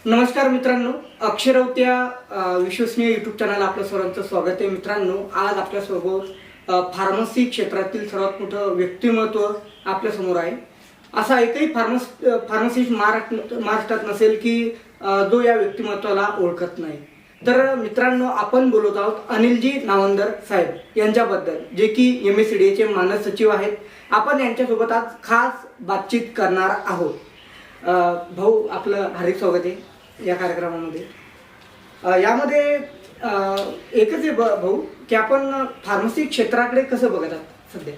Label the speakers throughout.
Speaker 1: नमस्कार मित्रांनो, अक्षरवत्या विश्वसनीय यूट्यूब चॅनल आपलं सर्वांचं स्वागत आहे. मित्रांनो, आज आपल्यासोबत फार्मसी क्षेत्रातील सर्वात मोठं व्यक्तिमत्व आपल्यासमोर आहे. असा एकही फार्मसिस्ट महाराष्ट्रात नसेल की जो या व्यक्तिमत्वाला ओळखत नाही. तर मित्रांनो, आपण बोलत आहोत अनिलजी नावंदर साहेब यांच्याबद्दल, जे की MSCDAचे मानद सचिव आहेत. आपण यांच्यासोबत आज खास बातचीत करणार आहोत. भाऊ, आपलं हार्दिक स्वागत आहे या कार्यक्रमामध्ये. यामध्ये एकच आहे भाऊ की आपण फार्मसी क्षेत्राकडे कसं बघत आहात सध्या?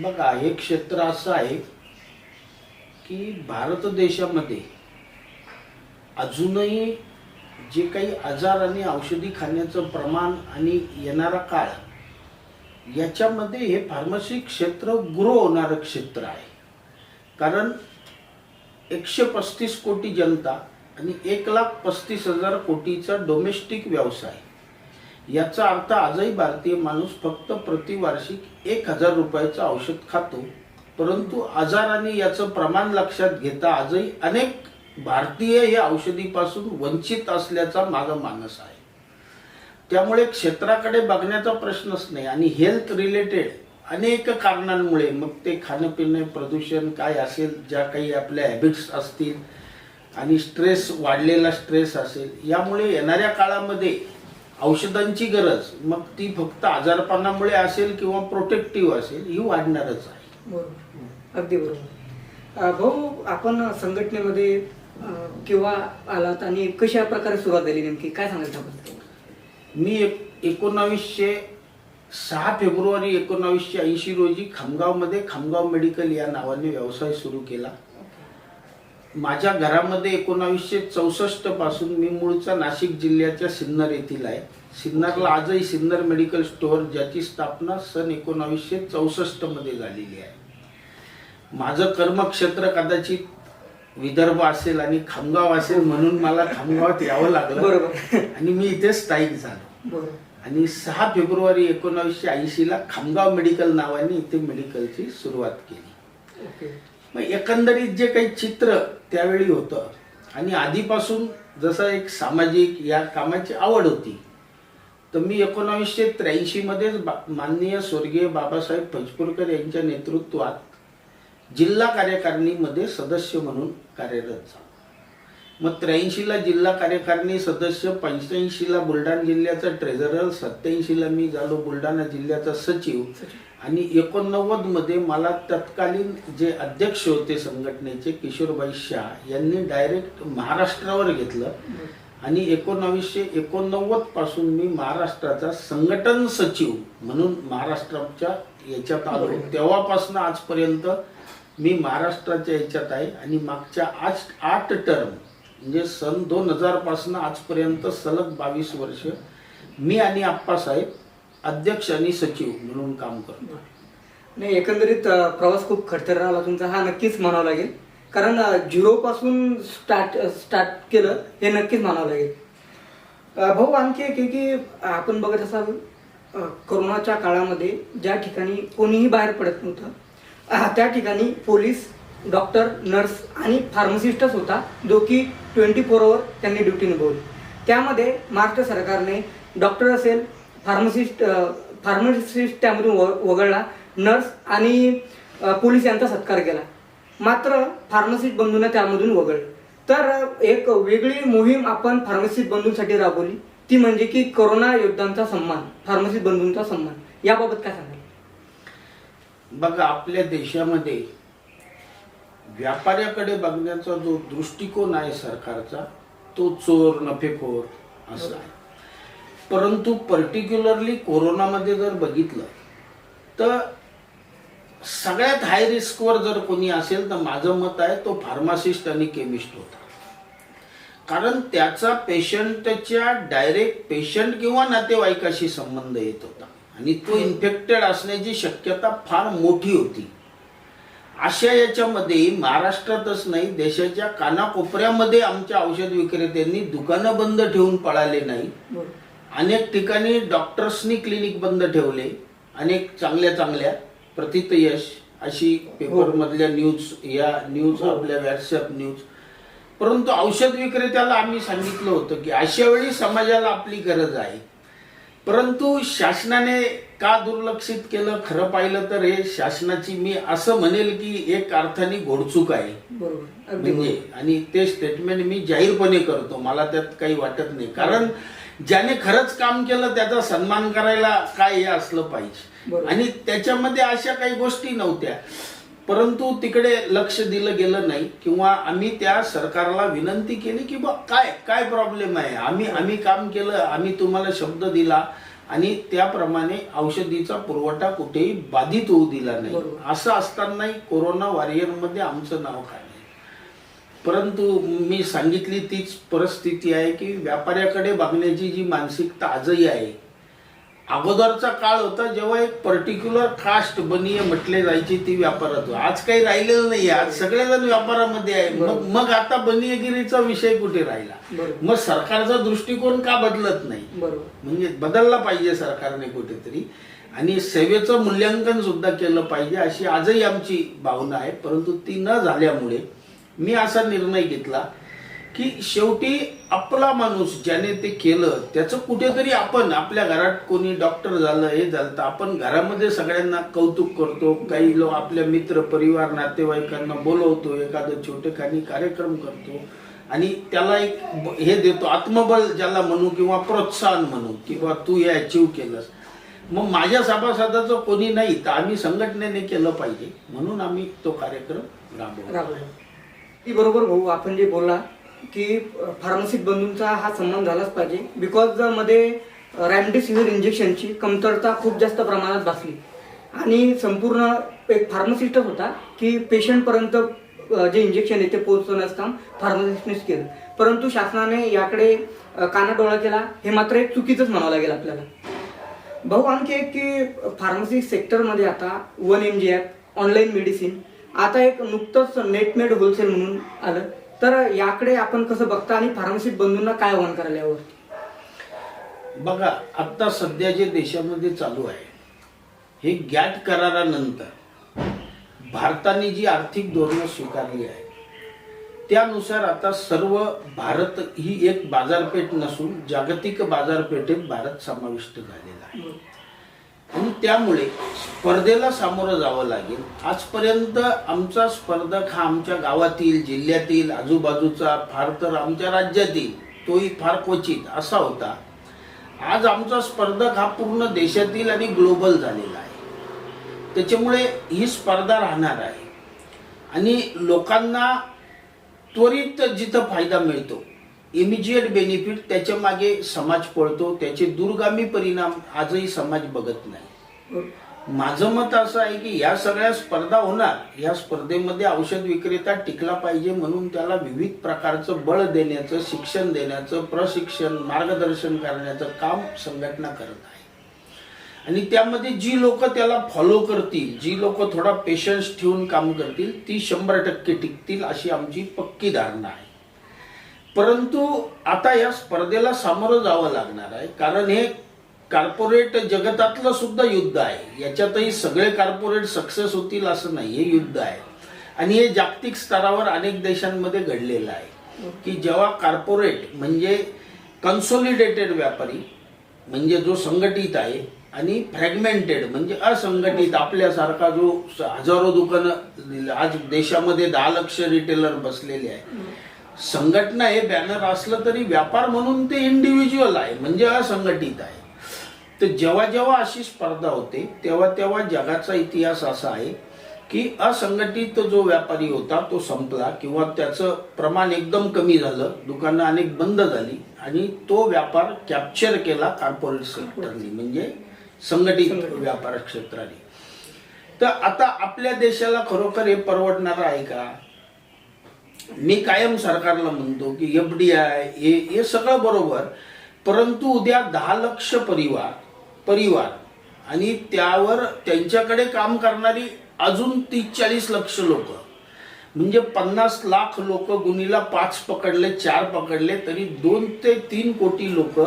Speaker 2: बघा, हे क्षेत्र असं आहे की भारत देशामध्ये अजूनही जे काही आजार आणि औषधी खाण्याचं प्रमाण आणि येणारा काळ, याच्यामध्ये हे फार्मसी क्षेत्र ग्रो होणारं क्षेत्र आहे. कारण 135 कोटी जनता आणि 1,35,000 कोटीचा डोमेस्टिक व्यवसाय. याचा अर्थ आजही भारतीय माणूस फक्त प्रतिवार्षिक 1,000 रुपयाचं औषध खातो. परंतु आजार आणि याचं प्रमाण लक्षात घेता आजही अनेक भारतीय हे औषधीपासून वंचित असल्याचा माझा मानस आहे. त्यामुळे क्षेत्राकडे बघण्याचा प्रश्नच नाही. आणि हेल्थ रिलेटेड अनेक कारणांमुळे, मग ते खाणं प्रदूषण काय असेल, ज्या काही आपल्या हॅबिट्स असतील आणि स्ट्रेस, वाढलेला स्ट्रेस असेल, यामुळे येणाऱ्या काळामध्ये औषधांची गरज, मग ती फक्त आजारपणामुळे असेल किंवा प्रोटेक्टिव्ह असेल, ही वाढणारच आहे.
Speaker 1: बरोबर, अगदी बरोबर. भाऊ, आपण संघटनेमध्ये केव्हा आलात आणि कशा प्रकारे सुरुवात झाली, नेमकी काय सांगायचं आपण?
Speaker 2: मी 6 फेब्रुवारी 1980 रोजी खामगावमध्ये खामगाव मेडिकल या नावाने व्यवसाय सुरू केला. माझ्या घरामध्ये 1964 पासून, मी मूळचा नाशिक जिल्ह्याच्या सिन्नर येथील आहे. सिन्नरला आजही सिन्नर मेडिकल स्टोअर, ज्याची स्थापना सन 1964 मध्ये झालेली आहे. माझं कर्मक्षेत्र कदाचित विदर्भ असेल आणि खामगाव असेल, म्हणून मला खामगावात यावं लागलं.
Speaker 1: बरोबर.
Speaker 2: आणि मी इथे स्थायिक झालो.
Speaker 1: बरोबर.
Speaker 2: आणि 6 फेब्रुवारी 1980ला खामगाव मेडिकल नावाने इथे मेडिकलची सुरुवात केली. मग एकंदरीत जे काही चित्र त्यावेळी होतं, आणि आधीपासून जसं एक सामाजिक या कामाची आवड होती, तर मी 1983 मध्येच माननीय स्वर्गीय बाबासाहेब फजपूरकर यांच्या नेतृत्वात जिल्हा कार्यकारिणीमध्ये सदस्य म्हणून कार्यरत झालो. मग 83ला जिल्हा कार्यकारिणी सदस्य, 85ला बुलढाणा जिल्ह्याचा ट्रेझरर, 87ला मी झालो बुलढाणा जिल्ह्याचा सचिव, आणि 89 मध्ये मला तत्कालीन जे अध्यक्ष होते संघटनेचे, किशोरबाई शाह, यांनी डायरेक्ट महाराष्ट्रावर घेतलं. आणि 1989 पासून मी महाराष्ट्राचा संघटन सचिव म्हणून महाराष्ट्राच्या याच्यात आलो. तेव्हापासून आजपर्यंत मी महाराष्ट्राच्या याच्यात आहे. आणि मागच्या 8 टर्म, म्हणजे सन 2000 पासून आजपर्यंत सलग 22 वर्ष मी आणि आप्पासाहेब अध्यक्ष आणि सचिव म्हणून काम करतो.
Speaker 1: नाही, एकंदरीत प्रवास खूप खडतर आला तुमचा, हा नक्कीच म्हणावं लागेल. कारण 0 पासून स्टार्ट केलं, हे नक्कीच म्हणावं लागेल. भाऊ, आणखी एक आहे की आपण बघत असाल, कोरोनाच्या काळामध्ये ज्या ठिकाणी कोणीही बाहेर पडत नव्हतं, त्या ठिकाणी पोलीस, डॉक्टर, नर्स आणि फार्मसिस्टच होता, जो की 24 आवर त्यांनी ड्युटी निभावली. त्यामध्ये महाराष्ट्र सरकारने डॉक्टर असेल, फार्मसिस्ट त्यामधून वगळला, नर्स आणि पोलीस यांचा सत्कार केला. मात्र फार्मसिस्ट बंधूंना त्यामधून वगळलं. तर एक वेगळी मोहीम आपण फार्मसिस्ट बंधूंसाठी राबवली, ती म्हणजे की कोरोना योद्धांचा सन्मान, फार्मसिस्ट बंधूंचा सन्मान. याबाबत काय सांगाल?
Speaker 2: बघा, आपल्या देशामध्ये व्यापाऱ्याकडे बघण्याचा जो दृष्टिकोन आहे सरकारचा, तो चोर नफेखोर असा आहे. परंतु पर्टिक्युलरली कोरोनामध्ये जर बघितलं तर सगळ्यात हाय रिस्कवर जर कोणी असेल तर माझं मत आहे तो फार्मासिस्ट आणि केमिस्ट होता. कारण त्याचा पेशंटच्या डायरेक्ट पेशंट किंवा नातेवाईकाशी संबंध येत होता आणि तो इन्फेक्टेड असण्याची शक्यता फार मोठी होती. अशा याच्यामध्ये महाराष्ट्रातच नाही, देशाच्या कानाकोपऱ्यामध्ये आमच्या औषध विक्रेत्यांनी दुकानं बंद ठेवून पळाले नाही. अनेक ठिकाणी डॉक्टर्सनी क्लिनिक बंद ठेवले. अनेक चांगल्या प्रतित यश अशी पेपर मधल्या न्यूज, या न्यूज आपल्या व्हॉट्सअप न्यूज परंतु औषध विक्रेत्याला आम्ही सांगितलं होतं की अशा वेळी समाजाला आपली गरज आहे, परंतु शासनाने का दुर्लक्षित केलं? खरं पाहिलं तर हे शासनाची मी असं म्हणेल की एक अर्थाने घोडचूक आहे.
Speaker 1: बरोबर, अगदी
Speaker 2: म्हणजे आणि ते स्टेटमेंट मी जाहीरपणे करतो, मला त्यात काही वाटत नाही. कारण ज्याने खरंच काम केलं त्याचा सन्मान करायला काय हे असलं पाहिजे.
Speaker 1: बरोबर.
Speaker 2: आणि त्याच्यामध्ये अशा काही गोष्टी नव्हत्या, परंतु तिकडे लक्ष दिलं गेलं नाही किंवा आम्ही त्या सरकारला विनंती केली की बा काय काय प्रॉब्लेम आहे, आम्ही काम केलं, आम्ही तुम्हाला शब्द दिला आणि त्याप्रमाणे औषधीचा पुरवठा कुठेही बाधित होऊ दिला नाही.
Speaker 1: बरोबर.
Speaker 2: असं असतानाही कोरोना वॉरियरमध्ये आमचं नाव काय नाही. परंतु मी सांगितली तीच परिस्थिती आहे की व्यापाऱ्याकडे बघण्याची जी मानसिकता आजही आहे. अगोदरचा काळ होता जेव्हा एक पर्टिक्युलर कास्ट बनीय म्हटले जायची ती व्यापारात. आज काही राहिलेलं नाही, आज सगळेजण व्यापारामध्ये आहे. मग आता बनियगिरीचा विषय कुठे राहिला?
Speaker 1: बरोबर.
Speaker 2: मग सरकारचा दृष्टिकोन का बदलत नाही?
Speaker 1: बरोबर.
Speaker 2: म्हणजे बदलला पाहिजे सरकारने कुठेतरी, आणि सेवेचं मूल्यांकन सुद्धा केलं पाहिजे अशी आजही आमची भावना आहे. परंतु ती न झाल्यामुळे मी असा निर्णय घेतला की शेवटी आपला माणूस ज्याने ते केलं त्याचं कुठेतरी आपण आपल्या घरात कोणी डॉक्टर झालं हे झालं तर आपण घरामध्ये सगळ्यांना कौतुक करतो. काही लोक आपल्या मित्र परिवार नातेवाईकांना बोलवतो, एखादं छोटेखानी कार्यक्रम करतो आणि त्याला एक हे देतो, आत्मबल ज्याला म्हणू किंवा प्रोत्साहन म्हणू की बा तू हे अचीव केलंस. मग माझ्या सभासदाचं कोणी नाही तर आम्ही संघटनेने केलं पाहिजे म्हणून आम्ही तो कार्यक्रम राबवला.
Speaker 1: ती बरोबर भाऊ, आपण जे बोलला की फार्मसिस्ट बंधूंचा हा सन्मान झालाच पाहिजे. बिकॉज मध्ये रेमडेसिवीर इंजेक्शनची कमतरता खूप जास्त प्रमाणात भासली आणि संपूर्ण एक फार्मसिस्टच होता की पेशंटपर्यंत जे इंजेक्शन आहे ते पोहोचवण्याचं काम फार्मसिस्टनेच केलं. परंतु शासनाने याकडे कानाडोळा केला, हे मात्र एक चुकीचंच म्हणावं लागेल आपल्याला. भाऊ आणखी एक की फार्मसी सेक्टरमध्ये आता 1mg ॲप, ऑनलाईन मेडिसिन, आता एक नुकतंच नेटमेड होलसेल म्हणून आलं, तर याकडे आपण कसं बघता आणि फार्मसिस्ट बंधूंना काय आव्हान करायला यावर?
Speaker 2: बघा, आता सध्या जे देशामध्ये चालू आहे हे गॅट करारानंतर भारताने जी आर्थिक धोरणं स्वीकारली आहे त्यानुसार आता सर्व भारत ही एक बाजारपेठ नसून जागतिक बाजारपेठेत भारत समाविष्ट झालेला आहे. आणि त्यामुळे स्पर्धेला सामोरं जावं लागेल. आजपर्यंत आमचा स्पर्धक हा आमच्या गावातील, जिल्ह्यातील, आजूबाजूचा, फार तर आमच्या राज्यातील, तोही फार क्वचित असा होता. आज आमचा स्पर्धक हा पूर्ण देशातील आणि ग्लोबल झालेला आहे. त्याच्यामुळे ही स्पर्धा राहणार आहे आणि लोकांना त्वरित जिथं फायदा मिळतो, इमिजिएट बेनिफिट, त्याच्या मागे समाज पळतो, त्याचे दूरगामी परिणाम आजही समाज बघत नाही. माझं मत असं आहे की या सगळ्या स्पर्धा होणार, या स्पर्धेमध्ये औषध विक्रेता टिकला पाहिजे म्हणून त्याला विविध प्रकारचं बळ देण्याचं, शिक्षण देण्याचं, प्रशिक्षण, मार्गदर्शन करण्याचं काम संघटना करत आहे. आणि त्यामध्ये जी लोक त्याला फॉलो करतील, जी लोक थोडा पेशन्स ठेवून काम करतील, ती 100% टिकतील अशी आमची पक्की धारणा आहे. परंतु आता या स्पर्धेला सामोरं जावं लागणार आहे, कारण हे कॉर्पोरेट जगतातलं सुद्धा युद्ध आहे. याच्यातही सगळे कॉर्पोरेट सक्सेस होतील असं नाही, हे युद्ध आहे. आणि हे जागतिक स्तरावर अनेक देशांमध्ये घडलेलं आहे की जेव्हा कॉर्पोरेट म्हणजे कन्सोलिडेटेड व्यापारी म्हणजे जो संघटित आहे आणि फ्रॅगमेंटेड म्हणजे असंघटित आपल्यासारखा जो हजारो दुकानं, आज देशामध्ये 10 लाख रिटेलर बसलेले आहे. संघटना हे बॅनर असलं तरी व्यापार म्हणून ते इंडिव्हिज्युअल आहे म्हणजे असंघटित आहे. तर जेव्हा जेव्हा अशी स्पर्धा होते तेव्हा तेव्हा जगाचा इतिहास असा आहे की असंघटित जो व्यापारी होता तो संपला किंवा त्याचं प्रमाण एकदम कमी झालं, दुकानं अनेक बंद झाली आणि तो व्यापार कॅप्चर केला कॉर्पोरेट सेक्टरने म्हणजे संघटित व्यापार क्षेत्राने. तर आता आपल्या देशाला खरोखर हे परवडणार आहे का? मी कायम सरकारला म्हणतो की FDI हे सगळं बरोबर, परंतु उद्या 10 लाख परिवार आणि त्यावर त्यांच्याकडे काम करणारी अजून 30-40 लाख लोक म्हणजे 50 लाख लोक गुणीला 5 पकडले, 4 पकडले तरी 2 ते 3 कोटी लोक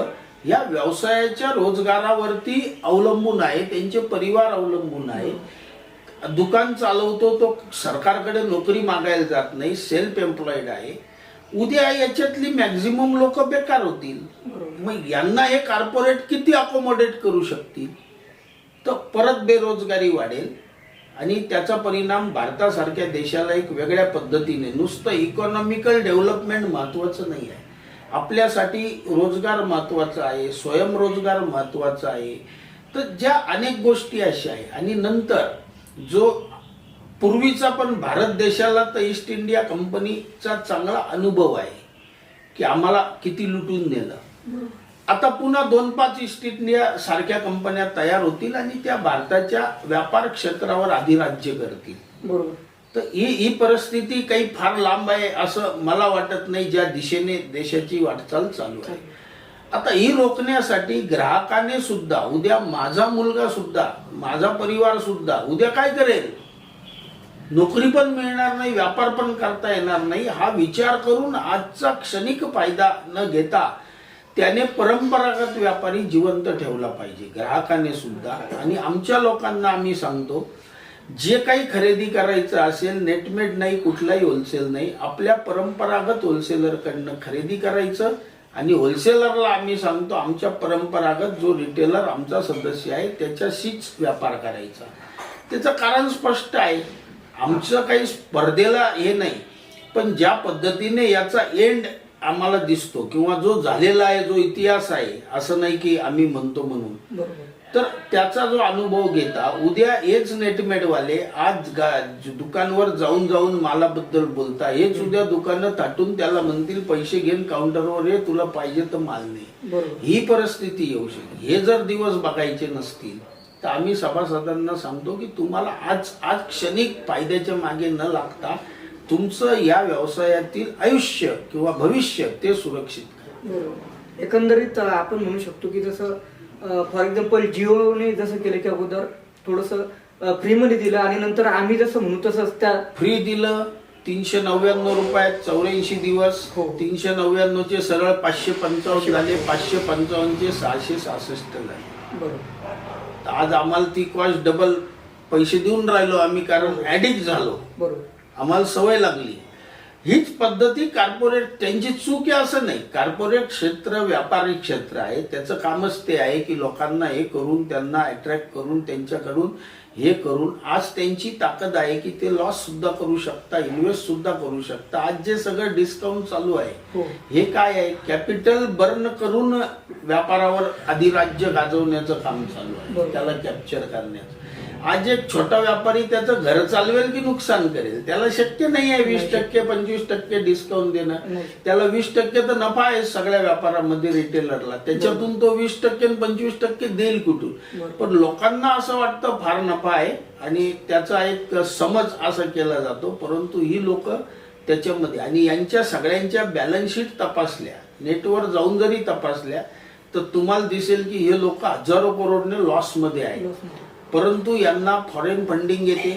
Speaker 2: या व्यवसायाच्या रोजगारावरती अवलंबून आहे, त्यांचे परिवार अवलंबून आहे. दुकान चालवतो तो सरकारकडे नोकरी मागायला जात नाही, सेल्फ एम्प्लॉईड आहे. उद्या याच्यातली मॅक्झिमम लोक बेकार होतील. मग यांना हे कॉर्पोरेट किती अकोमोडेट करू शकतील? तर परत बेरोजगारी वाढेल आणि त्याचा परिणाम भारतासारख्या देशाला एक वेगळ्या पद्धतीने, नुसतं इकॉनॉमिकल डेव्हलपमेंट महत्वाचं नाही आहे, आपल्यासाठी रोजगार महत्वाचा आहे, स्वयंरोजगार महत्वाचा आहे. तर ज्या अनेक गोष्टी अशा आहे. आणि नंतर जो पूर्वीचा पण भारत देशाला तर ईस्ट इंडिया कंपनीचा चांगला अनुभव आहे की आम्हाला किती लुटून नेलं. आता पुन्हा 2-5 ईस्ट इंडिया सारख्या कंपन्या तयार होतील आणि त्या भारताच्या व्यापार क्षेत्रावर अधिराज्य करतील.
Speaker 1: बरोबर.
Speaker 2: तर ही परिस्थिती काही फार लांब आहे असं मला वाटत नाही, ज्या दिशेने देशाची वाटचाल चालू आहे. आता ही रोखण्यासाठी ग्राहकाने सुद्धा, उद्या माझा मुलगा सुद्धा, माझा परिवार सुद्धा उद्या काय करेल? नोकरी पण मिळणार नाही, व्यापार पण करता येणार नाही. हा विचार करून आजचा क्षणिक फायदा न घेता त्याने परंपरागत व्यापारी जिवंत ठेवला पाहिजे, ग्राहकाने सुद्धा. आणि आमच्या लोकांना आम्ही सांगतो, जे काही खरेदी करायचं असेल, नेटमेड नाही, कुठलाही होलसेल नाही, आपल्या परंपरागत होलसेलरकडनं खरेदी करायचं. आणि होलसेलरला आम्ही सांगतो, आमच्या परंपरागत जो रिटेलर आमचा सदस्य आहे त्याच्याशीच व्यापार करायचा. त्याचं कारण स्पष्ट आहे, आमचं काही स्पर्धेला हे नाही, पण ज्या पद्धतीने याचा एंड आम्हाला दिसतो किंवा जो झालेला आहे, जो इतिहास आहे, असं नाही की आम्ही म्हणतो म्हणून, तर त्याचा जो अनुभव घेता उद्या हेच नेटमेडवाले आज दुकानवर जाऊन जाऊन मालाबद्दल बोलता, हेच उद्या दुकानं थाटून त्याला म्हणतील पैसे घेऊन काउंटरवर ये, तुला पाहिजे तर माल नाही. ही परिस्थिती येऊ शकते. हे जर दिवस बघायचे नसतील तर आम्ही सभासदांना सांगतो की तुम्हाला आज क्षणिक फायद्याच्या मागे न लागता तुमचं या व्यवसायातील आयुष्य किंवा भविष्य ते सुरक्षित करा.
Speaker 1: एकंदरीत आपण म्हणू शकतो की जसं फॉर एक्झाम्पल जिओने जसं केलं की अगोदर थोडंसं फ्री मध्ये दिलं आणि नंतर आम्ही जसं म्हणू तसंच त्या
Speaker 2: फ्री दिलं. 399 रुपयात 84 दिवस, 399 चे सरळ 555 झाले, 555 चे 666 झाले.
Speaker 1: बरोबर.
Speaker 2: आज आम्हाला ती कॉस्ट डबल पैसे देऊन राहिलो आम्ही, कारण ऍडिक्ट झालो.
Speaker 1: बरोबर.
Speaker 2: आम्हाला सवय लागली. हीच पद्धती कॉर्पोरेट, त्यांची चूक आहे असं नाही. कॉर्पोरेट क्षेत्र व्यापारी क्षेत्र आहे, त्याचं कामच ते आहे की लोकांना हे करून, त्यांना अट्रॅक्ट करून, त्यांच्याकडून हे करून आज त्यांची ताकद आहे की ते लॉस सुद्धा करू शकता, इन्व्हेस्ट सुद्धा करू शकता. आज जे सगळं डिस्काउंट चालू आहे हे काय आहे? कॅपिटल बर्न करून व्यापारावर अधिराज्य गाजवण्याचं काम चालू आहे, त्याला कॅप्चर करण्याचं. आज एक छोटा व्यापारी त्याचं घर चालवेल की नुकसान करेल? त्याला शक्य नाही आहे 20% 25% डिस्काउंट देणं. त्याला 20% तर नफा आहे सगळ्या व्यापारामध्ये रिटेलरला, त्याच्यातून तो 20% आणि 25% देईल कुठून? पण लोकांना असं वाटतं फार नफा आहे आणि त्याचा एक समज असा केला जातो. परंतु ही लोक त्याच्यामध्ये, आणि यांच्या सगळ्यांच्या बॅलन्स शीट तपासल्या, नेटवर जाऊन जरी तपासल्या तर तुम्हाला दिसेल की हे लोक हजारो करोडने लॉस मध्ये आहे. परंतु यांना फॉरेन फंडिंग येते.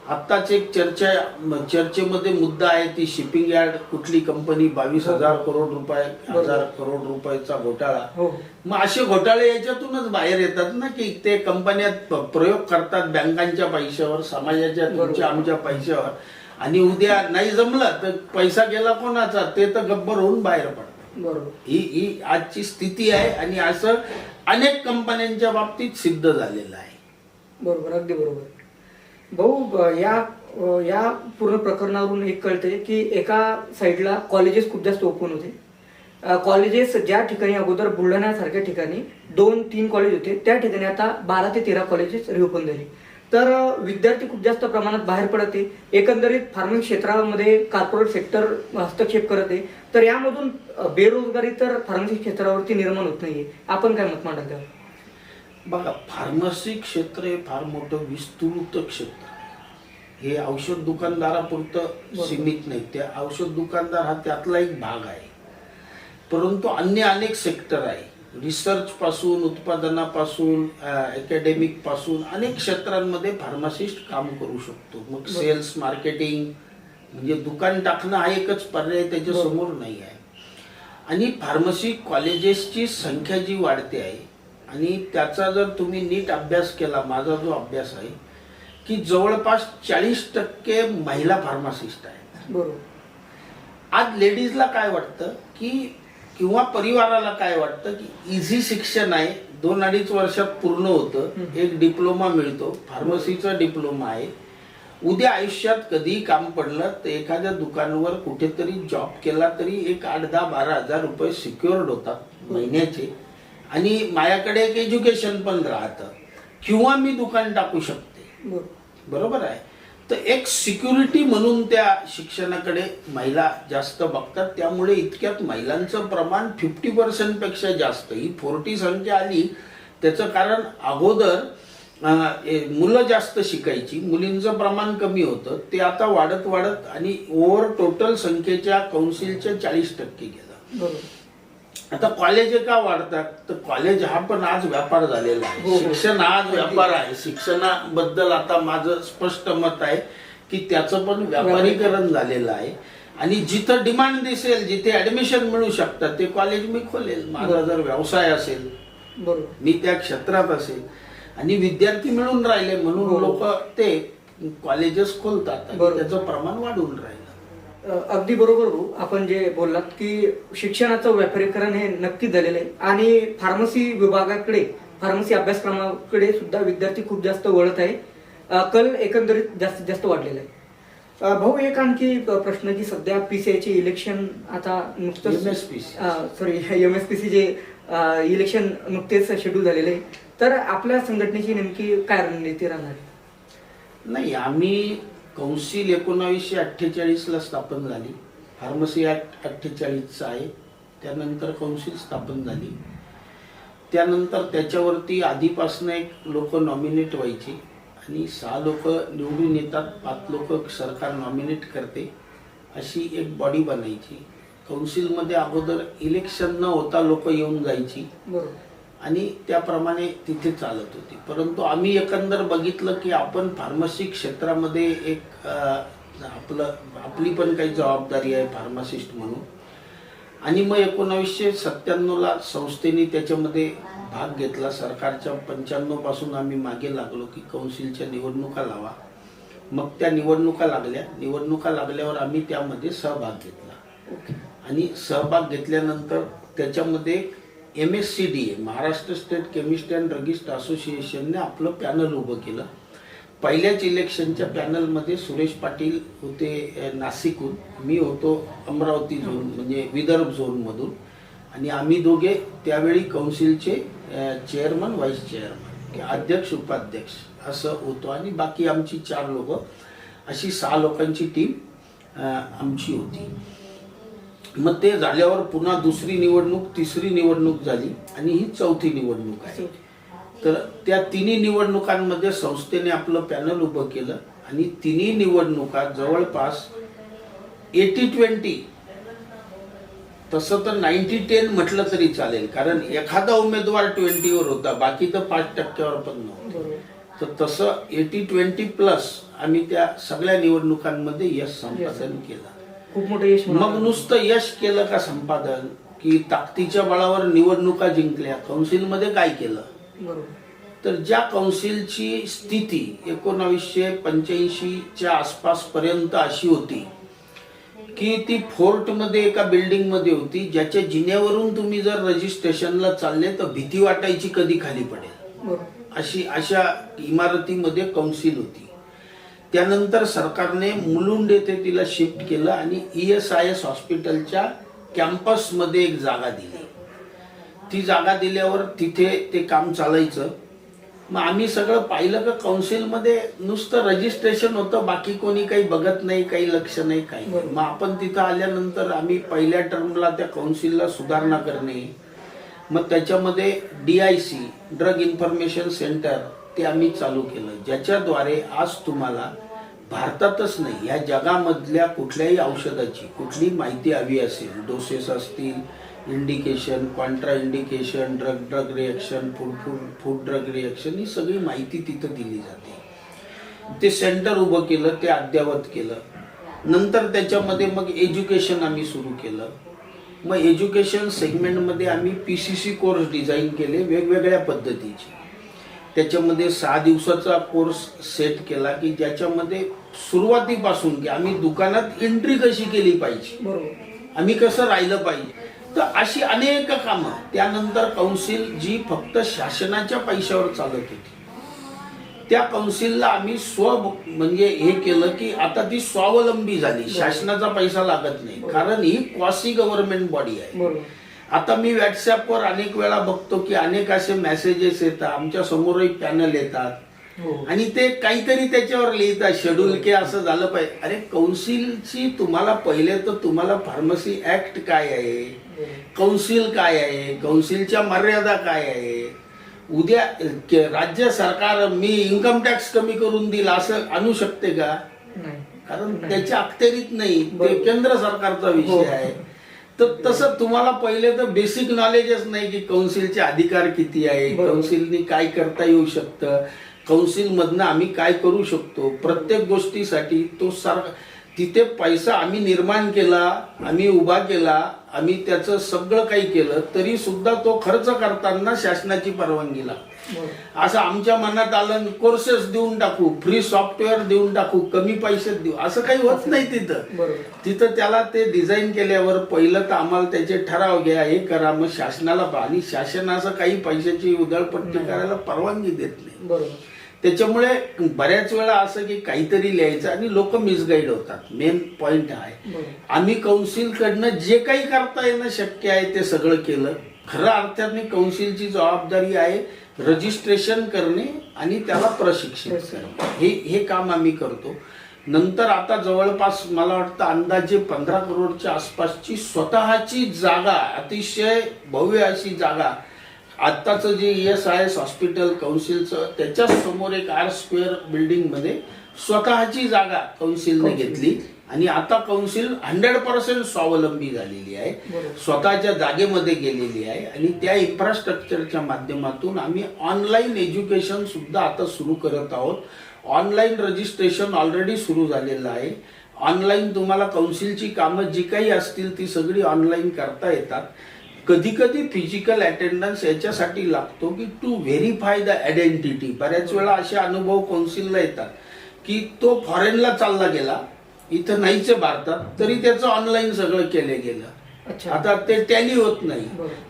Speaker 2: आत्ताच एक चर्चेमध्ये मुद्दा आहे ती शिपिंग यार्ड, कुठली कंपनी 22,000 करोड रुपये, 1,000 करोड रुपयाचा घोटाळा. मग असे घोटाळे याच्यातूनच बाहेर येतात ना की ते कंपन्यात प्रयोग करतात बँकांच्या पैशावर, समाजाच्या तुमच्या आमच्या पैशावर, आणि उद्या नाही जमलं तर पैसा गेला कोणाचा ते तर गब्बर होऊन बाहेर पडतात. ही आजची स्थिती आहे आणि असं अनेक कंपन्यांच्या बाबतीत सिद्ध झालेलं आहे.
Speaker 1: बरोबर, अगदी बरोबर. भाऊ, या पूर्ण प्रकरणावरून एक कळते की एका साईडला कॉलेजेस खूप जास्त ओपन होते. कॉलेजेस ज्या ठिकाणी अगोदर बुलढाण्यासारख्या ठिकाणी 2-3 कॉलेज होते, त्या ठिकाणी आता 12 ते 13 कॉलेजेस रिओपन झाली. तर विद्यार्थी खूप जास्त प्रमाणात बाहेर पडते. एकंदरीत फार्मिंग क्षेत्रामध्ये कॉर्पोरेट सेक्टर हस्तक्षेप करत आहे. तर यामधून बेरोजगारी तर फार्मसी क्षेत्रावरती निर्माण होत नाहीये. आपण काय मत मांडाल त्यावर?
Speaker 2: बघा, फार्मसी क्षेत्र हे फार मोठं विस्तृत क्षेत्र. हे औषध दुकानदारापुरतं सीमित नाही. त्या औषध दुकानदार हा त्यातला एक भाग आहे. परंतु अन्य अनेक सेक्टर आहे. रिसर्च पासून, उत्पादनापासून, अकॅडमिक पासून अनेक क्षेत्रांमध्ये फार्मासिस्ट काम करू शकतो. मग सेल्स, मार्केटिंग, म्हणजे दुकान टाकणं हा एकच पर्याय त्याच्या समोर नाही आहे. आणि फार्मसी कॉलेजेसची संख्या जी वाढते आहे आणि त्याचा जर तुम्ही नीट अभ्यास केला, माझा जो अभ्यास आहे की जवळपास 40% महिला फार्मासिस्ट आहेत.
Speaker 1: बरोबर.
Speaker 2: आज लेडीजला काय वाटतं की किंवा परिवाराला काय वाटतं की इझी शिक्षण आहे, 2-2.5 वर्षात पूर्ण होतं, एक डिप्लोमा मिळतो, फार्मसीचा डिप्लोमा आहे, उद्या आयुष्यात कधीही काम पडलं तर एखाद्या दुकानावर कुठेतरी जॉब केला तरी एक 8-10-12 हजार रुपये सिक्युअर्ड होतात महिन्याचे, आणि माझ्याकडे एक एज्युकेशन पण राहतं, किंवा मी दुकान टाकू शकते. बरोबर आहे. तर एक सिक्युरिटी म्हणून त्या शिक्षणाकडे महिला जास्त बघतात. त्यामुळे इतक्यात महिलांचं प्रमाण 50% पेक्षा जास्त, ही 40 संख्या आली. त्याचं कारण अगोदर मुलं जास्त शिकायची, मुलींचं प्रमाण कमी होतं, ते आता वाढत वाढत आणि ओव्हर टोटल संख्येच्या कौन्सिलच्या 40% गेलं. आता कॉलेज का वाढतात, तर कॉलेज हा पण आज व्यापार झालेला आहे. शिक्षण आज व्यापार आहे. शिक्षणाबद्दल आता माझं स्पष्ट मत आहे की त्याचं पण व्यापारीकरण झालेलं आहे. आणि जिथं डिमांड दिसेल, जिथे ऍडमिशन मिळू शकतात ते कॉलेज मी खोलेल. माझा जर व्यवसाय असेल, मी त्या क्षेत्रात असेल आणि विद्यार्थी मिळून राहिले म्हणून लोक ते कॉलेजेस खोलतात, त्याचं प्रमाण वाढून राहिलं.
Speaker 1: अगदी बरोबर भाऊ, आपण जे बोललात की शिक्षणाचं व्यापारीकरण हे नक्की झालेलं आहे आणि फार्मसी विभागाकडे, फार्मसी अभ्यासक्रमाकडे सुद्धा विद्यार्थी खूप जास्त वळत आहे. कल एकंदरीत जास्तीत जास्त वाढलेला आहे. भाऊ, एक आणखी प्रश्न की सध्या PCI इलेक्शन आता नुकतंच, MSPC जे इलेक्शन नुकतेच शेड्यूल झालेले आहे, तर आपल्या संघटनेची नेमकी काय रणनीती राहणार आहे?
Speaker 2: नाही, आम्ही कौन्सिल 1948 ला स्थापन झाली. फार्मसी ऍक्ट 48 आहे. त्यानंतर कौन्सिल स्थापन झाली. त्यानंतर त्याच्यावरती आधीपासून एक लोक नॉमिनेट व्हायची आणि 6 लोक निवडून येतात, 5 लोक सरकार नॉमिनेट करते, अशी एक बॉडी बनायची. कौन्सिलमध्ये अगोदर इलेक्शन न होता लोक येऊन जायची आणि त्याप्रमाणे तिथे चालत होती. परंतु आम्ही एकंदर बघितलं की आपण फार्मसी क्षेत्रामध्ये एक आपली पण काही जबाबदारी आहे फार्मासिस्ट म्हणून. आणि मग 1997 ला संस्थेने त्याच्यामध्ये भाग घेतला. सरकारच्या 95 पासून आम्ही मागे लागलो की कौन्सिलच्या निवडणुका लावा. मग त्या निवडणुका लागल्यावर आम्ही त्यामध्ये सहभाग घेतला. आणि सहभाग घेतल्यानंतर त्याच्यामध्ये MSCDA, Maharashtra state chemist and druggist असोसिएशनने आपलं पॅनल उभं केलं. पहिल्याच इलेक्शनच्या पॅनलमध्ये सुरेश पाटील होते नाशिकहून, मी होतो अमरावती झोन म्हणजे विदर्भ झोनमधून, आणि आम्ही दोघे त्यावेळी कौन्सिलचे चेअरमन, व्हाईस चेअरमन, अध्यक्ष, उपाध्यक्ष असं होतो. आणि बाकी आमची 4 लोक, अशी 6 लोकांची टीम आमची होती. मग ते झाल्यावर पुन्हा दुसरी निवडणूक, तिसरी निवडणूक झाली आणि ही 4थी निवडणूक आहे. तर त्या 3 निवडणुकांमध्ये संस्थेने आपलं पॅनल उभं केलं आणि 3 निवडणुका जवळपास 80-20, तसं तर 90-10 म्हटलं तरी चालेल, कारण एखादा उमेदवार 20 वर होता, बाकी तर 5% पण नव्हतं. तर तसं 80-20+ आम्ही त्या सगळ्या निवडणुकांमध्ये यश संपादन केलं.
Speaker 1: खूप मोठं यश.
Speaker 2: मग नुसतं यश केलं का संपादन, की ताकदीच्या बळावर निवडणुका जिंकल्या? कौन्सिलमध्ये काय केलं, तर ज्या कौन्सिलची स्थिती 1985च्या आसपास पर्यंत अशी होती की ती फोर्टमध्ये एका बिल्डिंग मध्ये होती, ज्याच्या जिन्यावरून तुम्ही जर रजिस्ट्रेशनला चालले तर भीती वाटायची कधी खाली पडेल, अशा इमारतीमध्ये कौन्सिल होती. त्यानंतर सरकारने मुलुंड येथे तिला शिफ्ट केलं आणि ESIS हॉस्पिटलच्या कॅम्पसमध्ये एक जागा दिली. ती जागा दिल्यावर तिथे ते काम चालायचं. मग आम्ही सगळं पाहिलं का कौन्सिलमध्ये नुसतं रजिस्ट्रेशन होतं, बाकी कोणी काही बघत नाही, काही लक्ष नाही, काही. मग आपण तिथं आल्यानंतर आम्ही पहिल्या टर्मला त्या कौन्सिलला सुधारणा करणे, मग त्याच्यामध्ये DIC, ड्रग इन्फॉर्मेशन सेंटर, ते आम्ही चालू केलं, ज्याच्याद्वारे आज तुम्हाला भारतातच नाही या जगामधल्या कुठल्याही औषधाची कुठली माहिती हवी असेल, डोसेस असतील, indication, contraindication, drug reaction, food drug reaction, ही सगळी माहिती तिथं दिली जाते. ते सेंटर उभं केलं, ते अद्ययावत केलं. नंतर त्याच्यामध्ये मग एज्युकेशन आम्ही सुरू केलं. मग एज्युकेशन सेगमेंटमध्ये आम्ही PCC कोर्स डिझाईन केले वेगवेगळ्या पद्धतीचे. त्याच्यामध्ये 6 दिवसाचा कोर्स सेट केला की ज्याच्यामध्ये सुरुवातीपासून की आम्ही दुकानात एंट्री कशी केली पाहिजे,
Speaker 1: बरोबर.
Speaker 2: आम्ही कसं राहिलं पाहिजे, तर अशी अनेक कामं. त्यानंतर कौन्सिल जी फक्त शासनाच्या पैशावर चालत होती, त्या कौन्सिलला आम्ही म्हणजे हे केलं की आता ती स्वावलंबी झाली, शासनाचा पैसा लागत नाही, कारण ही क्वासी गव्हर्नमेंट बॉडी आहे.
Speaker 1: बरोबर.
Speaker 2: आता मी व्हॉट्सअपवर अनेक वेळा बघतो की अनेक असे मेसेजेस येतात, आमच्या समोर एक पॅनल येतात
Speaker 1: हो.
Speaker 2: आणि ते काहीतरी त्याच्यावर लिहितात शेड्यूल की असं झालं पाहिजे. अरे कौन्सिलची तुम्हाला पहिले तर तुम्हाला फार्मसी ऍक्ट काय आहे, कौन्सिल काय आहे, कौन्सिलच्या मर्यादा काय आहे. उद्या राज्य सरकार मी इन्कम टॅक्स कमी करून दिला असं आणू शकते का,
Speaker 1: नाही.
Speaker 2: कारण त्याच्या अखत्यारीत नाही, ते
Speaker 1: बरोबर.
Speaker 2: केंद्र सरकारचा
Speaker 1: हो.
Speaker 2: विषय आहे. तर तसं तुम्हाला पहिले तर बेसिक नॉलेजच नाही की कौन्सिलचे अधिकार किती आहे,
Speaker 1: बरोबर.
Speaker 2: कौन्सिलनी काय करता येऊ शकतं, कौन्सिल मधनं आम्ही काय करू शकतो. प्रत्येक गोष्टीसाठी तो तिथे पैसा आम्ही निर्माण केला, आम्ही उभा केला, आम्ही त्याचं सगळं काही केलं, तरी सुद्धा तो खर्च करताना शासनाची परवानगी लागते.
Speaker 1: बरोबर.
Speaker 2: असं आमच्या मनात आलं कोर्सेस देऊन टाकू, फ्री सॉफ्टवेअर देऊन टाकू, कमी पैशात देऊ, असं काही होत नाही.
Speaker 1: बरोबर.
Speaker 2: तिथं त्याला ते डिझाईन केल्यावर पहिलं तर आम्हाला त्याचे ठराव घ्या, हे करा, मग शासनाला आणि शासन असं काही पैशाची उधळपट्टी करायला परवानगी देत नाही.
Speaker 1: बरोबर.
Speaker 2: त्याच्यामुळे बऱ्याच वेळा असं की काहीतरी लिहायचं आणि लोक मिसगाईड होतात. मेन पॉइंट आहे,
Speaker 1: बरोबर.
Speaker 2: आम्ही कौन्सिल कडनं जे काही करता येणं शक्य आहे ते सगळं केलं. खऱ्या अर्थाने कौन्सिलची जबाबदारी आहे रजिस्ट्रेशन करणे आणि त्याला प्रशिक्षित करणे, हे काम आम्ही करतो. नंतर आता जवळपास मला वाटतं अंदाजे 15 करोडच्या आसपासची स्वतःची जागा, अतिशय भव्य अशी जागा, आत्ताचं जे ESIS हॉस्पिटल कौन्सिलचं त्याच्या समोर एक R स्क्वेअर बिल्डिंग मध्ये स्वतःची जागा कौन्सिलने घेतली आणि आता कौन्सिल 100% स्वावलंबी झालेली आहे, स्वतःच्या जागेमध्ये गेलेली आहे. आणि त्या इन्फ्रास्ट्रक्चरच्या माध्यमातून आम्ही ऑनलाईन एज्युकेशन सुद्धा आता सुरू करत आहोत. ऑनलाईन रजिस्ट्रेशन ऑलरेडी सुरू झालेलं आहे. ऑनलाईन तुम्हाला कौन्सिलची कामं जी काही असतील ती सगळी ऑनलाईन करता येतात. कधी कधी फिजिकल अटेंडन्स याच्यासाठी लागतो की टू व्हेरीफाय द आयडेंटिटी. बऱ्याच वेळा असे अनुभव कौन्सिलला येतात की तो फॉरेनला चालला गेला, इथं नाहीच भारतात, तरी त्याचं ऑनलाईन सगळं केलं गेलं. आता ते टॅली होत नाही.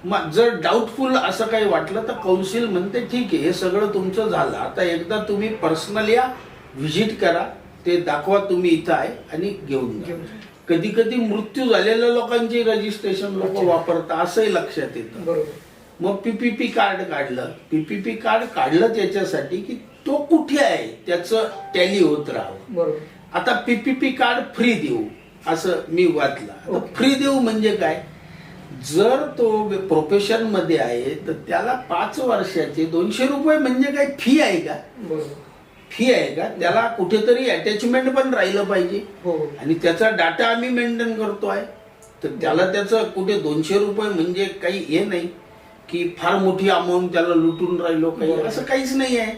Speaker 2: मग जर डाऊटफुल असं काही वाटलं तर कौन्सिल म्हणते ठीक आहे, हे सगळं तुमचं झालं, आता एकदा तुम्ही पर्सनल या, व्हिजिट करा, ते दाखवा तुम्ही इथं आहे आणि घेऊन जा. कधी कधी मृत्यू झालेल्या लोकांची रजिस्ट्रेशन लोक वापरतात असंही लक्षात येतं. मग PPP कार्ड काढलं. PPP कार्ड काढलं त्याच्यासाठी की तो कुठे आहे त्याचं टॅली होत राहावं. आता PPP कार्ड फ्री देऊ असं मी वाचलं. फ्री देऊ म्हणजे काय, जर तो प्रोफेशन मध्ये आहे तर त्याला 5 वर्षाचे 200 रुपये म्हणजे काय फी आहे का, फी आहे का, त्याला कुठेतरी अटॅचमेंट पण राहिलं पाहिजे. आणि त्याचा डाटा आम्ही मेंटेन करतोय, तर त्याला त्याचं कुठे 200 रुपये म्हणजे काही हे नाही की फार मोठी अमाऊंट त्याला लुटून राहिलो, काही असं काहीच नाही आहे.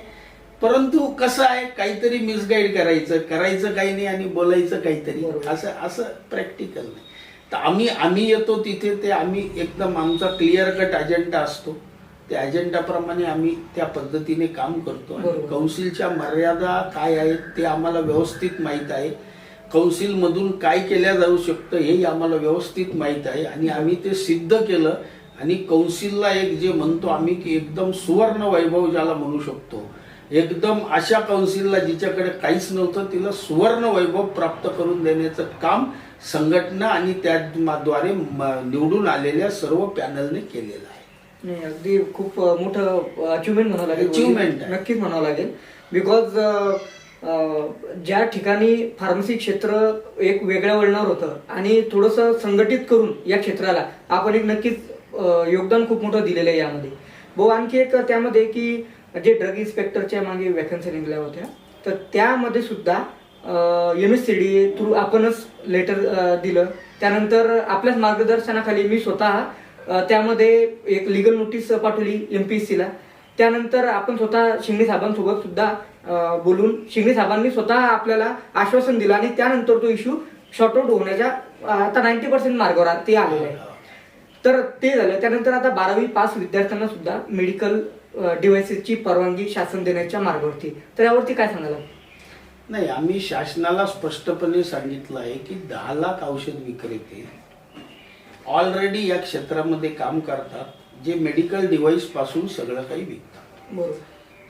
Speaker 2: परंतु कसं आहे, काहीतरी मिसगाईड करायचं काही नाही आणि बोलायचं काहीतरी, असं प्रॅक्टिकल नाही. तर आम्ही येतो तिथे, ते आम्ही एकदम आमचा क्लिअर कट अजेंडा असतो, त्या अजेंडाप्रमाणे आम्ही त्या पद्धतीने काम करतो. कौन्सिलच्या मर्यादा काय आहेत ते आम्हाला व्यवस्थित माहीत आहे, कौन्सिल मधून काय केल्या जाऊ शकतं हेही आम्हाला व्यवस्थित माहीत आहे आणि आम्ही ते सिद्ध केलं. आणि कौन्सिलला एक जे म्हणतो आम्ही की एकदम सुवर्ण वैभव ज्याला म्हणू शकतो, एकदम अशा कौन्सिलला जिच्याकडे काहीच नव्हतं तिला सुवर्ण वैभव प्राप्त करून देण्याचं काम संघटना आणि त्याद्वारे निवडून आलेल्या सर्व पॅनलने केलेलं आहे.
Speaker 1: नाही, अगदी खूप मोठं अचिव्हमेंट म्हणावं लागेल,
Speaker 2: अचिव्हमेंट
Speaker 1: नक्कीच म्हणावं लागेल. बिकॉज ज्या ठिकाणी फार्मसी क्षेत्र एक वेगळ्या वळणावर होतं आणि थोडंसं संघटित करून या क्षेत्राला आपण एक नक्कीच योगदान खूप मोठं दिलेलं आहे यामध्ये. भाऊ, आणखी एक त्यामध्ये की जे ड्रग इन्स्पेक्टरच्या मागे वॅकन्सी निघल्या होत्या, तर त्यामध्ये सुद्धा MSCDA थ्रू आपणच लेटर दिलं. त्यानंतर आपल्याच मार्गदर्शनाखाली मी स्वतः त्यामध्ये एक लिगल नोटीस पाठवली MPSCला. त्यानंतर आपण स्वतः शिंगणे साहेबांसोबत सुद्धा बोलून शिंगणे साहेबांनी स्वतः आपल्याला आश्वासन दिलं आणि त्यानंतर तो इश्यू शॉर्ट आउट होण्याच्या आता 90% मार्गावर ते आलेलं आहे. तर ते झालं. त्यानंतर आता 12वी पास विद्यार्थ्यांना सुद्धा मेडिकल डिव्हाइसेसची परवानगी शासन देण्याच्या मार्गावरती. तर यावरती काय सांगाल?
Speaker 2: नाही, आम्ही शासनाला स्पष्टपणे सांगितलं आहे की 10 लाख औषध विक्रेते ऑलरेडी या क्षेत्रामध्ये काम करतात, जे मेडिकल डिव्हाइस पासून सगळं काही विकतात.
Speaker 1: बरोबर.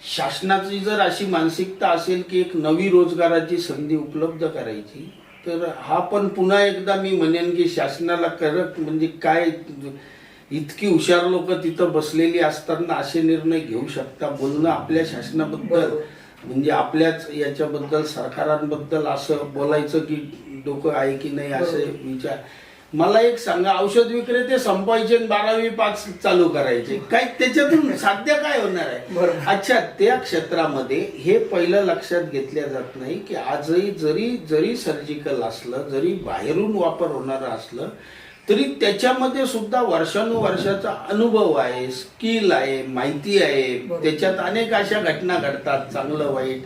Speaker 2: शासनाची जर अशी मानसिकता असेल की एक नवी रोजगाराची संधी उपलब्ध करायची, तर हा पण पुन्हा एकदा मी म्हणेन की शासनाला करत म्हणजे काय, इतकी हुशार लोक तिथं बसलेली असताना असे निर्णय घेऊ शकता. बोलणं आपल्या शासनाबद्दल म्हणजे आपल्याच याच्याबद्दल सरकारांबद्दल असं बोलायचं की डोकं आहे की नाही असे विचार. मला एक सांगा, औषध विक्रेते संपवायचे 12वी पास चालू करायचे, काय त्याच्यातून साध्य काय होणार आहे? अच्छा, त्या क्षेत्रामध्ये हे पहिलं लक्षात घेतल्या जात नाही की आजही जरी सर्जिकल असलं, जरी बाहेरून वापर होणारं असलं, तरी त्याच्यामध्ये सुद्धा वर्षानुवर्षाचा अनुभव आहे, स्किल आहे, माहिती आहे. त्याच्यात अनेक अशा घटना घडतात, चांगलं वाईट.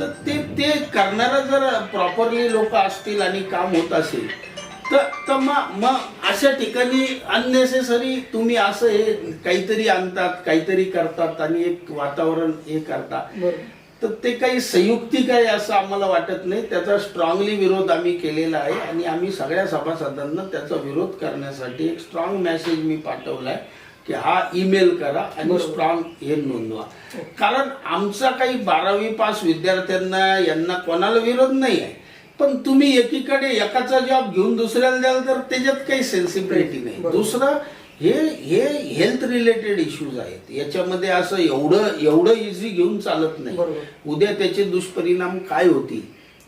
Speaker 2: तर ते करणारा जर प्रॉपरली लोक असतील आणि काम होत असेल तर मग अशा ठिकाणी अननेसेसरी तुम्ही असं हे काहीतरी आणतात, काहीतरी करतात आणि एक वातावरण हे करता, तर ते काही संयुक्तिक आहे असं आम्हाला वाटत नाही. त्याचा स्ट्रॉंगली विरोध आम्ही केलेला आहे आणि आम्ही सगळ्या सभासदांना त्याचा विरोध करण्यासाठी एक स्ट्रॉंग मेसेज मी पाठवलाय की हा ईमेल करा आणि स्ट्रॉंग हे नोंदवा. कारण आमचा काही 12वी पास विद्यार्थ्यांना यांना कोणाला विरोध नाही आहे, पण तुम्ही एकीकडे एकाचा जॉब घेऊन दुसऱ्याला द्याल तर त्याच्यात काही सेन्सिबिलिटी नाही. दुसरं हे हेल्थ रिलेटेड इश्यूज आहेत, याच्यामध्ये असं एवढं इझी घेऊन चालत नाही. उद्या त्याचे दुष्परिणाम काय होतील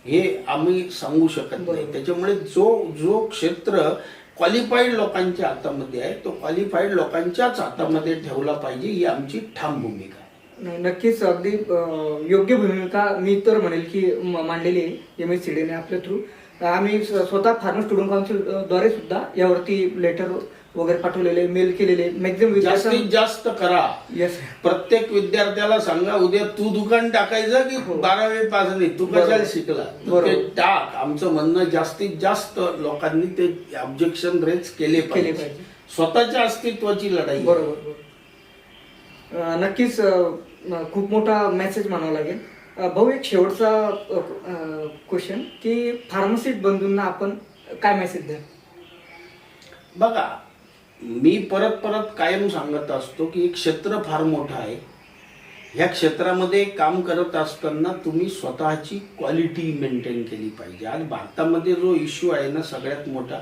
Speaker 2: हे आम्ही सांगू शकत नाही. त्याच्यामुळे जो क्षेत्र क्वालिफाईड लोकांच्या हातामध्ये आहे तो क्वालिफाईड लोकांच्याच हातामध्ये ठेवला पाहिजे, ही आमची ठाम भूमिका आहे.
Speaker 1: नक्कीच अगदी योग्य भूमिका मी तर म्हणेल की मांडलेली आहे MSCD ने आपल्या थ्रू. आम्ही स्वतः फार्मर स्टुडंट काउन्सिल द्वारे सुद्धा यावरती लेटर वगैरे पाठवलेले, मेल केलेले. मॅक्झिमम
Speaker 2: जास्तीत जास्त करा. प्रत्येक विद्यार्थ्याला सांगा, उद्या तू दुकान टाकायचं की 12वी पास नाही, तू कशाला शिकला ते टाक. आमचं म्हणणं जास्तीत जास्त लोकांनी ते ऑब्जेक्शन रेज केले पाहिजे. स्वतःच्या अस्तित्वाची लढाई.
Speaker 1: बरोबर. नक्कीच खूप मोठा मेसेज म्हणावा लागेल. भाऊ, एक शेवटचा क्वेश्चन की फार्मसिस्ट बंधूंना आपण काय मेसेज द्या?
Speaker 2: बघा, मी परत कायम सांगत असतो की एक क्षेत्र फार मोठं आहे. ह्या क्षेत्रामध्ये काम करत असताना तुम्ही स्वतःची क्वालिटी मेंटेन केली पाहिजे. आज भारतामध्ये जो इश्यू आहे ना सगळ्यात मोठा,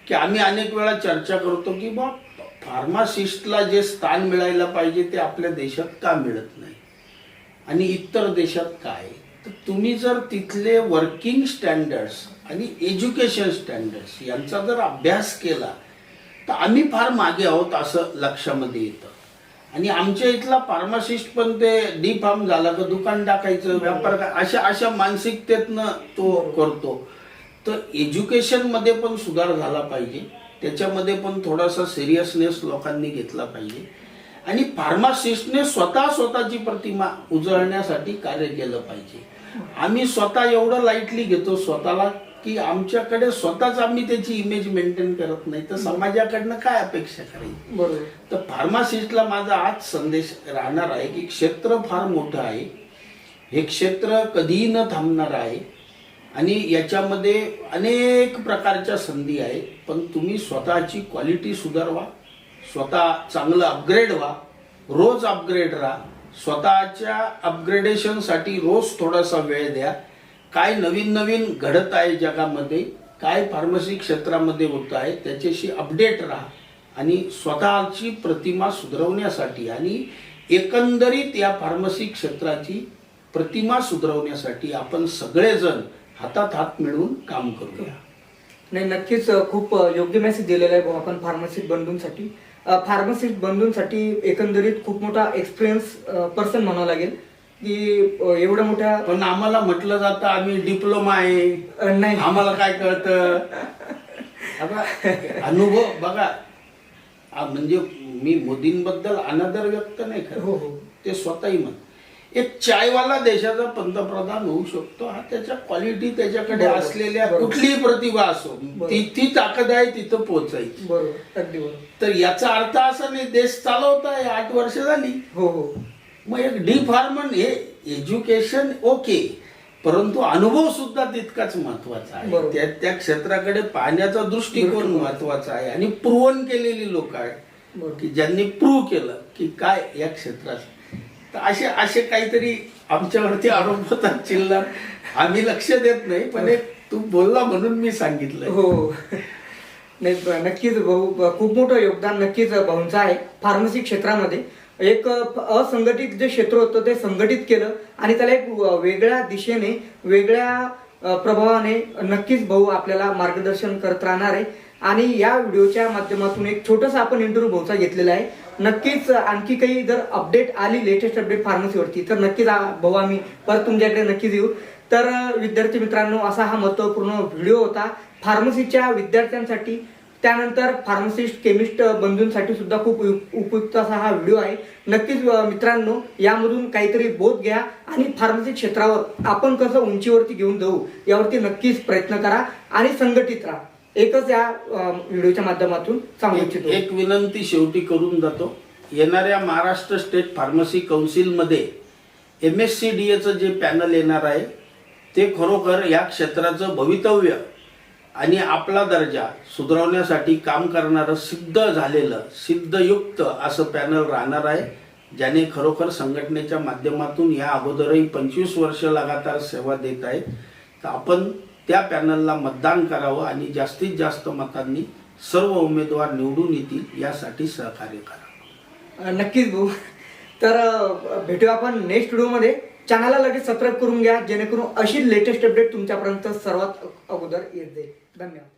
Speaker 2: की आम्ही अनेक वेळा चर्चा करतो की बा फार्मासिस्टला जे स्थान मिळायला पाहिजे ते आपल्या देशात का मिळत नाही आणि इतर देशात काय. तर तुम्ही जर तिथले वर्किंग स्टँडर्ड्स आणि एज्युकेशन स्टँडर्ड्स यांचा जर अभ्यास केला तर आम्ही फार मागे आहोत असं लक्षामध्ये येतं. आणि आमच्या इथला फार्मासिस्ट पण ते डी फार्म झाला का दुकान टाकायचं, व्यापार अशा मानसिकतेतनं तो करतो. तर एज्युकेशन मध्ये पण सुधार झाला पाहिजे, त्याच्यामध्ये पण थोडासा सिरियसनेस लोकांनी घेतला पाहिजे. आणि फार्मासिस्टने स्वतःची प्रतिमा उजळण्यासाठी कार्य केलं पाहिजे. आम्ही स्वतः एवढं लाईटली घेतो स्वतःला की आमच्याकडे स्वतःच आम्ही त्याची इमेज मेंटेन करत नाही, तर समाजाकडनं काय अपेक्षा करायची.
Speaker 1: बरोबर.
Speaker 2: तर फार्मासिस्टला माझा आज संदेश राहणार आहे की क्षेत्र फार मोठं आहे, हे क्षेत्र कधीही न थांबणार आहे आणि याच्यामध्ये अनेक प्रकारच्या संधी आहेत. पण तुम्ही स्वतःची क्वालिटी सुधारवा, स्वतः चांगलं अपग्रेड व्हा, रोज अपग्रेड राहा. स्वतःच्या अपग्रेडेशनसाठी रोज थोडासा वेळ द्या. काय नवीन घडत आहे जगामध्ये, काय फार्मसी क्षेत्रामध्ये होत आहे त्याच्याशी अपडेट राहा आणि स्वतःची प्रतिमा सुधारवण्यासाठी आणि एकंदरीत या फार्मसी क्षेत्राची प्रतिमा सुधारवण्यासाठी आपण सगळेजण हातात हात मिळवून काम करूया.
Speaker 1: नाही, नक्कीच खूप योग्य मेसेज दिलेला आहे भाऊ आपण फार्मसिस्ट बंधूंसाठी. फार्मसिस्ट बंधूंसाठी एकंदरीत खूप मोठा एक्सपिरियन्स पर्सन म्हणावं लागेल की एवढ्या मोठ्या.
Speaker 2: पण आम्हाला म्हटलं जातं आम्ही डिप्लोमा आहे,
Speaker 1: नाही
Speaker 2: आम्हाला काय कळतं. अनुभव बघा, म्हणजे मी मोदींबद्दल अनादर व्यक्त नाही करत, ते स्वतःही म्हण. एक चायवाला देशाचा पंतप्रधान होऊ शकतो, हा त्याच्या क्वालिटी, त्याच्याकडे असलेल्या कुठलीही प्रतिभा असो, ती ताकद आहे तिथं पोहोचायची.
Speaker 1: बरोबर, अगदी बरोबर.
Speaker 2: तर याचा अर्थ असा नाही देश चालवताय 8 वर्ष झाली.
Speaker 1: हो.
Speaker 2: मग एक डी फार्मन हे एज्युकेशन ओके, परंतु अनुभव सुद्धा तितकाच महत्वाचा आहे.
Speaker 1: बरोबर.
Speaker 2: त्या क्षेत्राकडे पाहण्याचा दृष्टिकोन महत्वाचा आहे आणि प्रूव्हन केलेली लोक आहेत
Speaker 1: बरोबर.
Speaker 2: की ज्यांनी प्रूव्ह केलं की काय या क्षेत्रात. तर असे काहीतरी आमच्यावरती आरोप होतात चिल्लर, आम्ही लक्ष देत नाही, पण एक तू बोलला म्हणून मी सांगितलं.
Speaker 1: हो नाही नक्कीच भाऊ, खूप मोठं योगदान नक्कीच भाऊंचं आहे फार्मसी क्षेत्रामध्ये. एक असंघटित जे क्षेत्र होतं ते संघटित केलं आणि त्याला एक वेगळ्या दिशेने, वेगळ्या प्रभावाने नक्कीच भाऊ आपल्याला मार्गदर्शन करत राहणार आहे. आणि या व्हिडिओच्या माध्यमातून एक छोटासा आपण इंटरव्ह्यू भाऊचा घेतलेला आहे. नक्कीच आणखी काही जर अपडेट आली, लेटेस्ट अपडेट फार्मसीवरती, तर नक्कीच भाऊ आम्ही परत तुमच्याकडे नक्कीच येऊ. तर विद्यार्थी मित्रांनो, असा हा महत्त्वपूर्ण व्हिडिओ होता फार्मसीच्या विद्यार्थ्यांसाठी, त्यानंतर फार्मसिस्ट केमिस्ट बंधूंसाठी सुद्धा खूप उपयुक्त असा हा व्हिडिओ आहे. नक्कीच मित्रांनो, यामधून काहीतरी बोध घ्या आणि फार्मसी क्षेत्रावर आपण कसं उंचीवरती घेऊन जाऊ यावरती नक्कीच प्रयत्न करा आणि संघटित राहा. एकच या व्हिडिओच्या माध्यमातून सांगू इच्छितो.
Speaker 2: एक विनंती शेवटी करून जातो. येणाऱ्या महाराष्ट्र स्टेट फार्मसी काउन्सिलमध्ये MSCDAचं जे पॅनल येणार आहे ते खरोखर या क्षेत्राचं भवितव्य आणि आपला दर्जा सुधारवण्यासाठी काम करणारं सिद्ध झालेलं, सिद्धयुक्त असं पॅनल राहणार आहे, ज्याने खरोखर संघटनेच्या माध्यमातून या अगोदरही 25 वर्ष लगातार सेवा देत आहेत. तर आपण त्या पॅनलला मतदान करावं आणि जास्तीत जास्त मतांनी सर्व उमेदवार निवडून येतील यासाठी सहकार्य करावं.
Speaker 1: नक्कीच भाऊ. तर भेटूया आपण नेक्स्ट व्हिडिओमध्ये. चॅनलला लगेच सबस्क्राईब करून घ्या, जेणेकरून अशी लेटेस्ट अपडेट तुमच्यापर्यंत सर्वात अगोदर येत जाईल. धन्यवाद.